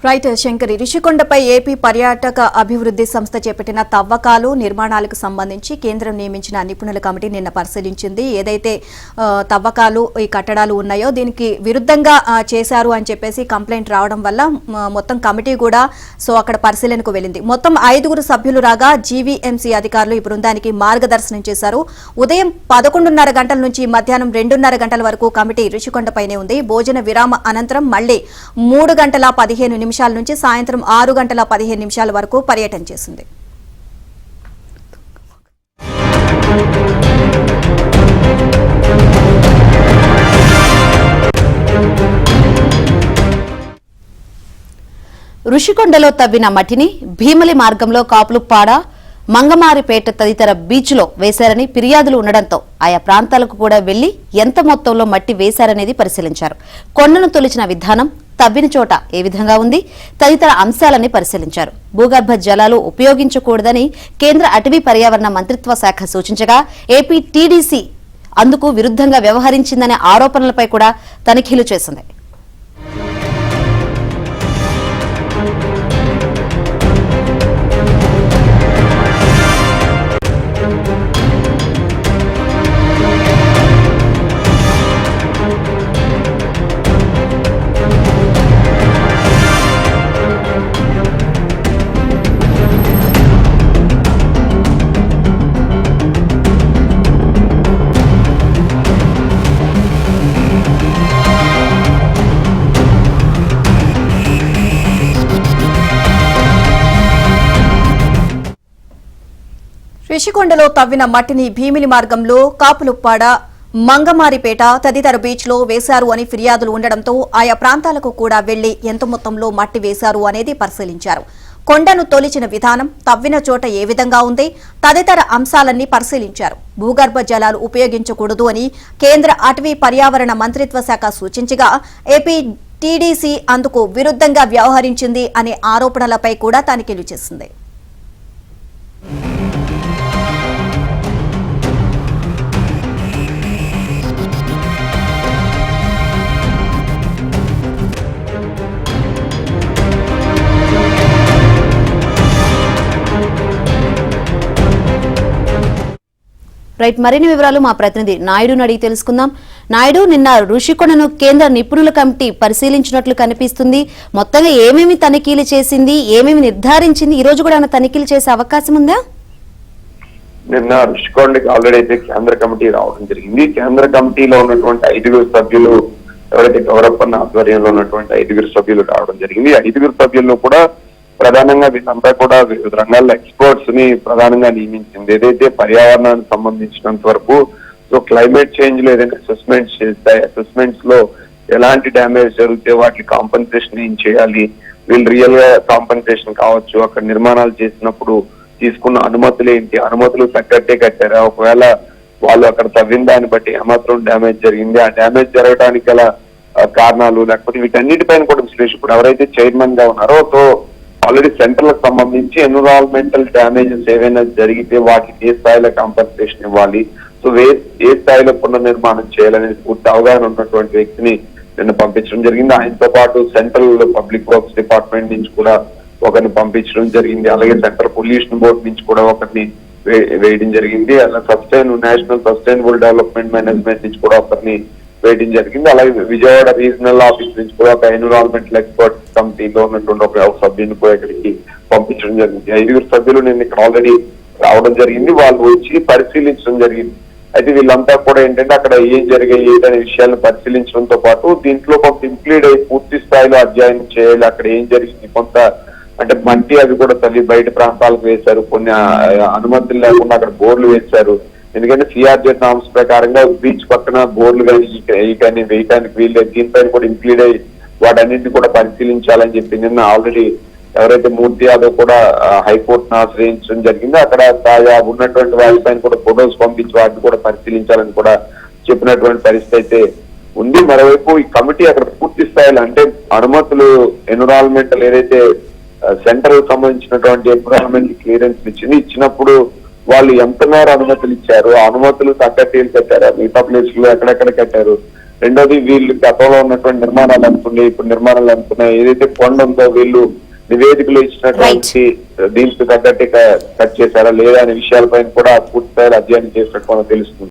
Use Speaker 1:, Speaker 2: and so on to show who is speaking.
Speaker 1: Right Shankari, రిషికొండపై AP పర్యాటక అభివృద్ధి సంస్థ చేపట్టిన తవ్వకాలు నిర్మాణాలకు సంబంధించి కేంద్రం నియమించిన నిపుణుల కమిటీ నిన్న పరిశీలించింది. ఏదైతే తవ్వకాలు ఈ కట్టడాలు ఉన్నాయో దీనికి విరుద్ధంగా చేశారు అని చెప్పేసి కంప్లైంట్ రావడం వల్ల మొత్తం కమిటీ కూడా అక్కడ పరిశీలనకు వెళ్ళింది. మొత్తం 5 సభ్యులు రాగా జీవీఎంసీ అధికారులు ఈ బృందానికి మార్గదర్శనం చేశారు. ఉదయం 11:30 గంటల నుంచి మధ్యాహ్నం 2:30 గంటల వరకు కమిటీ రిషికొండపైనే ఉంది. భోజన విరామ అనంతరం మళ్లీ 3:15 నిమిషాల నుంచి సాయంత్రం 6:15 వరకు పర్యటన చేసింది.
Speaker 2: రుషికొండలో తవ్విన మట్టిని భీమిలి మార్గంలో కాపులుప్పాడ, మంగమారిపేట తదితర బీచ్లో వేశారని ఫిర్యాదులు ఉండడంతో ఆయా ప్రాంతాలకు కూడా వెళ్లి ఎంత మొత్తంలో మట్టి వేశారనేది పరిశీలించారు. కొండను తొలిచిన విధానం, తవ్విన చోట ఏ విధంగా ఉంది తదితర అంశాలని పరిశీలించారు. భూగర్భ జలాలు ఉపయోగించకూడదని కేంద్ర అటవీ పర్యావరణ మంత్రిత్వ శాఖ సూచించగా ఏపీ టీడీసీ అందుకు విరుద్ధంగా వ్యవహరించిందనే ఆరోపణలపై కూడా తనిఖీలు చేసింది.
Speaker 1: రిషికొండలో తవ్విన మట్టిని భీమిలి మార్గంలో కాపులుప్పాడ, మంగమారిపేట తదితర బీచ్లో వేశారు అని ఫిర్యాదులు ఉండడంతో ఆయా ప్రాంతాలకు కూడా వెళ్లి ఎంత మొత్తంలో మట్టి వేశారు అనేది పరిశీలించారు. కొండను తొలిచిన విధానం, తవ్విన చోట ఏ విధంగా ఉంది తదితర అంశాలన్నీ పరిశీలించారు. భూగర్భ జలాలు ఉపయోగించకూడదు అని కేంద్ర అటవీ పర్యావరణ మంత్రిత్వ శాఖ సూచించగా ఏపీ టీడీసీ అందుకు విరుద్ధంగా వ్యవహరించింది అనే ఆరోపణలపై కూడా తనిఖీలు చేసింది.
Speaker 2: రైట్, మరిన్ని వివరాలు మా ప్రతినిధి నాయుడుని అడిగి తెలుసుకుందాం. నాయుడు, నిన్న రుషికొండను కేంద్ర నిపుణుల కమిటీ పరిశీలించినట్లు కనిపిస్తుంది. మొత్తంగా ఏమేమి తనిఖీలు చేసింది, ఏమేమి నిర్ధారించింది, ఈ రోజు కూడా తనిఖీలు చేసే అవకాశం ఉందా?
Speaker 3: నిన్న రుషికొండకి ఆల్రెడీ అయితే కేంద్ర కమిటీ రావడం జరిగింది. కేంద్ర కమిటీలో ఉన్నటువంటి 5 సభ్యులు, ఎవరైతే గౌరప్పన్న ఆధ్వర్యంలో ఉన్నటువంటి 5 సభ్యులు రావడం జరిగింది. 5 సభ్యుల్లో కూడా ప్రధానంగా వీళ్ళంతా కూడా వివిధ రంగాల్లో ఎక్స్పర్ట్స్ ని ప్రధానంగా నియమించింది. ఏదైతే పర్యావరణానికి సంబంధించినంత వరకు క్లైమేట్ చేంజ్ లో ఏదైనా అసెస్మెంట్స్ చేస్తాయి, అసెస్మెంట్స్ లో ఎలాంటి డ్యామేజ్ జరిగితే వాటికి కాంపెన్సేషన్ ఏం చేయాలి, వీళ్ళు రియల్ గా కాంపెన్సేషన్ కావచ్చు, అక్కడ నిర్మాణాలు చేసినప్పుడు తీసుకున్న అనుమతులు ఏంటి, అనుమతులు తగ్గట్టే కట్టారా, ఒకవేళ వాళ్ళు అక్కడ తవ్విన దాన్ని బట్టి ఏమాత్రం డ్యామేజ్ జరిగింది, ఆ డ్యామేజ్ జరగడానికి గల కారణాలు, లేకపోతే వీటన్నిటిపైన కూడా విశ్లేషకుడు ఎవరైతే చైర్మన్ గా ఉన్నారో ఆల్రెడీ సెంట్రల్ కు సంబంధించి ఎన్విరాన్మెంటల్ డ్యామేజెస్ ఏవైనా జరిగితే వాటికి ఏ స్థాయిలో కాంపెన్సేషన్ ఇవ్వాలి, ఏ స్థాయిలో పునర్నిర్మాణం చేయాలనేది పూర్తి అవగాహన ఉన్నటువంటి వ్యక్తిని నిన్న పంపించడం జరిగింది. ఆయనతో పాటు సెంట్రల్ పబ్లిక్ వర్క్స్ డిపార్ట్మెంట్ నుంచి కూడా ఒకరిని పంపించడం జరిగింది. అలాగే సెంట్రల్ పొల్యూషన్ బోర్డు నుంచి కూడా ఒకరిని వేయడం జరిగింది. అలా నేషనల్ సస్టైనబుల్ డెవలప్మెంట్ మేనేజ్మెంట్ నుంచి కూడా ఒకరిని వేయడం జరిగింది. అలాగే విజయవాడ రీజనల్ ఆఫీస్ నుంచి కూడా ఒక ఎన్విరాన్మెంటల్ ఎక్స్పర్ట్ కమిటీలో ఉన్నటువంటి ఒక సభ్యుని కూడా ఇక్కడికి పంపించడం జరిగింది. 5 సభ్యులు నేను ఇక్కడ ఆల్రెడీ రావడం జరిగింది. వాళ్ళు వచ్చి పరిశీలించడం జరిగింది. అయితే వీళ్ళంతా కూడా ఏంటంటే అక్కడ ఏం జరిగాయి అనే విషయాలను పరిశీలించడంతో పాటు దీంట్లో కొంత ఇంక్లూడ్ అయ్యి పూర్తి స్థాయిలో అధ్యయనం చేయాలి, అక్కడ ఏం జరిగింది, కొంత అంటే మట్టి అవి కూడా తల్లి బయట ప్రాంతాలకు వేశారు, కొన్ని అనుమతులు లేకుండా అక్కడ బోర్లు వేశారు. ఎందుకంటే సిఆర్జెడ్ నామ్స్ ప్రకారంగా బీచ్ పక్కన బోర్లు కానీ వేయడానికి వీళ్ళు దీనిపైన కూడా ఇంక్లూడ్ అయ్యి వాటన్నింటినీ కూడా పరిశీలించాలని చెప్పి నిన్న ఆల్రెడీ ఎవరైతే మూర్తి యాదవ్ కూడా హైకోర్టును ఆశ్రయించడం జరిగిందో అక్కడ తాజా ఉన్నటువంటి వాటిపైన కూడా ఫొటోస్ పంపించి వాటిని కూడా పరిశీలించాలని కూడా చెప్పినటువంటి పరిస్థితి అయితే ఉంది. మరోవైపు ఈ కమిటీ అక్కడ పూర్తి స్థాయిలో అంటే అనుమతులు ఎన్విరాన్మెంటల్ ఏదైతే సెంట్రల్ సంబంధించినటువంటి ఎన్విరాన్మెంట్ క్లియరెన్స్ ఇచ్చినప్పుడు వాళ్ళు ఎంత మేర అనుమతులు ఇచ్చారు, ఆ అనుమతులు తగ్గట్టు కట్టారా, మిగతా ప్లేస్ లో ఎక్కడెక్కడ కట్టారు, రెండోది వీళ్ళు గతంలో ఉన్నటువంటి నిర్మాణాలు అనుకున్నాయి, ఇప్పుడు నిర్మాణాలు అనుకున్నాయి, ఏదైతే కొండ ఉందో వీళ్ళు నివేదికలు ఇచ్చినటువంటి దీనికి తగ్గట్టు కట్ చేశారా లేదా అనే విషయాలపైన కూడా పూర్తి స్థాయిలో అధ్యయనం చేసినట్టు మనకు తెలుస్తుంది.